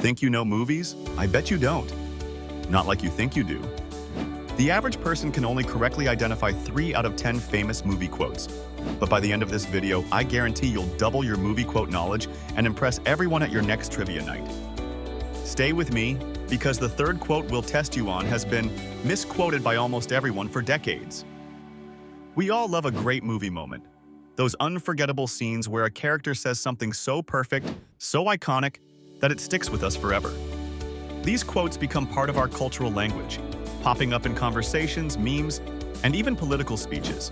Think you know movies? I bet you don't. Not like you think you do. The average person can only correctly identify 3 out of 10 famous movie quotes. But by the end of this video, I guarantee you'll double your movie quote knowledge and impress everyone at your next trivia night. Stay with me, because the third quote we'll test you on has been misquoted by almost everyone for decades. We all love a great movie moment. Those unforgettable scenes where a character says something so perfect, so iconic, that it sticks with us forever. These quotes become part of our cultural language, popping up in conversations, memes, and even political speeches.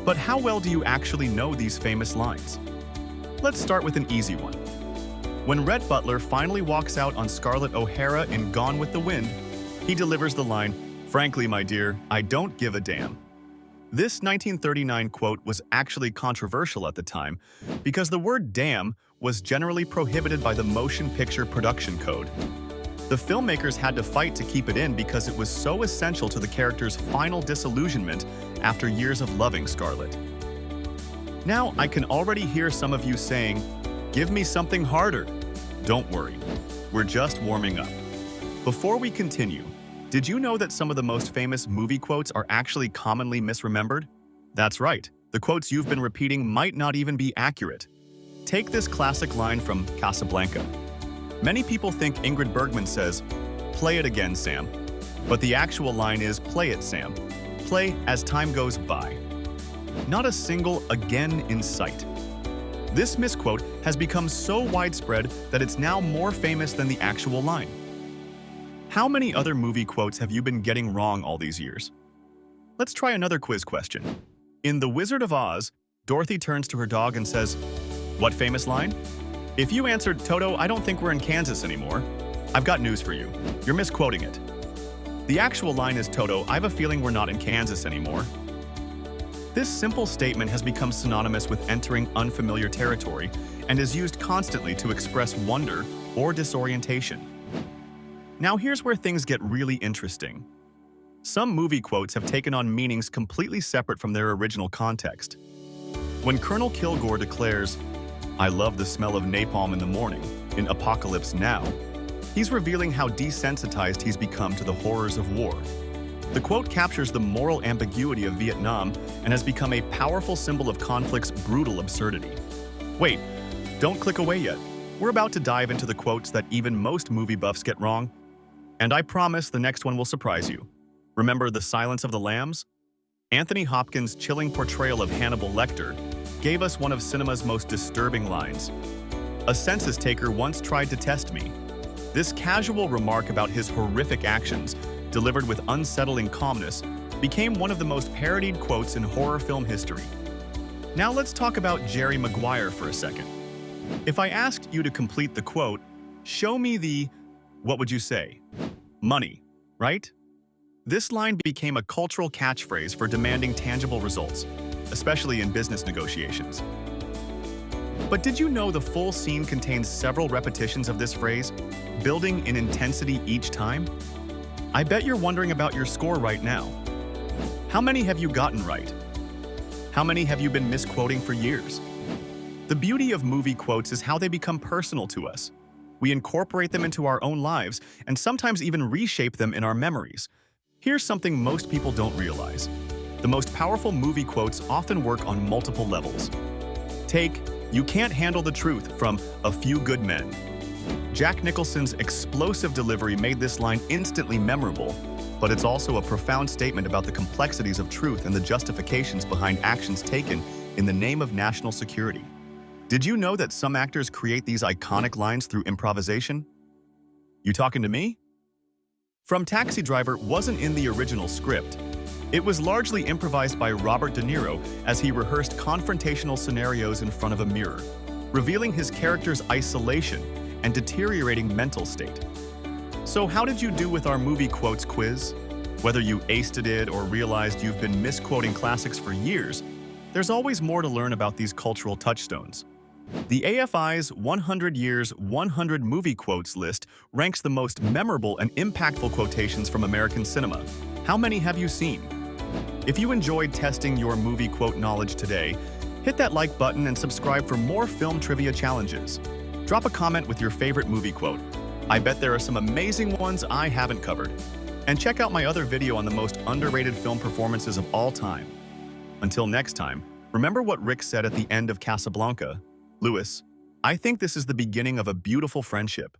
But how well do you actually know these famous lines? Let's start with an easy one. When Rhett Butler finally walks out on Scarlett O'Hara in Gone with the Wind, he delivers the line, "Frankly, my dear, I don't give a damn." This 1939 quote was actually controversial at the time because the word damn was generally prohibited by the Motion Picture Production Code. The filmmakers had to fight to keep it in because it was so essential to the character's final disillusionment after years of loving Scarlett. Now I can already hear some of you saying, "Give me something harder." Don't worry, we're just warming up. Before we continue, did you know that some of the most famous movie quotes are actually commonly misremembered? That's right, the quotes you've been repeating might not even be accurate. Take this classic line from Casablanca. Many people think Ingrid Bergman says, "Play it again, Sam." But the actual line is, "Play it, Sam. Play as time goes by." Not a single again in sight. This misquote has become so widespread that it's now more famous than the actual line. How many other movie quotes have you been getting wrong all these years? Let's try another quiz question. In The Wizard of Oz, Dorothy turns to her dog and says, "What famous line?" If you answered, "Toto, I don't think we're in Kansas anymore," I've got news for you. You're misquoting it. The actual line is, "Toto, I have a feeling we're not in Kansas anymore." This simple statement has become synonymous with entering unfamiliar territory and is used constantly to express wonder or disorientation. Now here's where things get really interesting. Some movie quotes have taken on meanings completely separate from their original context. When Colonel Kilgore declares, "I love the smell of napalm in the morning," in Apocalypse Now, he's revealing how desensitized he's become to the horrors of war. The quote captures the moral ambiguity of Vietnam and has become a powerful symbol of conflict's brutal absurdity. Wait, don't click away yet. We're about to dive into the quotes that even most movie buffs get wrong. And I promise the next one will surprise you. Remember The Silence of the Lambs? Anthony Hopkins' chilling portrayal of Hannibal Lecter gave us one of cinema's most disturbing lines. "A census taker once tried to test me." This casual remark about his horrific actions, delivered with unsettling calmness, became one of the most parodied quotes in horror film history. Now let's talk about Jerry Maguire for a second. If I asked you to complete the quote, "Show me the," what would you say? Money, right? This line became a cultural catchphrase for demanding tangible results, especially in business negotiations. But did you know the full scene contains several repetitions of this phrase, building in intensity each time? I bet you're wondering about your score right now. How many have you gotten right? How many have you been misquoting for years? The beauty of movie quotes is how they become personal to us. We incorporate them into our own lives and sometimes even reshape them in our memories. Here's something most people don't realize. The most powerful movie quotes often work on multiple levels. Take, "You can't handle the truth" from A Few Good Men. Jack Nicholson's explosive delivery made this line instantly memorable, but it's also a profound statement about the complexities of truth and the justifications behind actions taken in the name of national security. Did you know that some actors create these iconic lines through improvisation? You talking to me? From Taxi Driver wasn't in the original script. It was largely improvised by Robert De Niro as he rehearsed confrontational scenarios in front of a mirror, revealing his character's isolation and deteriorating mental state. So how did you do with our movie quotes quiz? Whether you aced it or realized you've been misquoting classics for years, there's always more to learn about these cultural touchstones. The AFI's 100 Years, 100 Movie Quotes list ranks the most memorable and impactful quotations from American cinema. How many have you seen? If you enjoyed testing your movie quote knowledge today, hit that like button and subscribe for more film trivia challenges. Drop a comment with your favorite movie quote. I bet there are some amazing ones I haven't covered. And check out my other video on the most underrated film performances of all time. Until next time, remember what Rick said at the end of Casablanca? Lewis, I think this is the beginning of a beautiful friendship.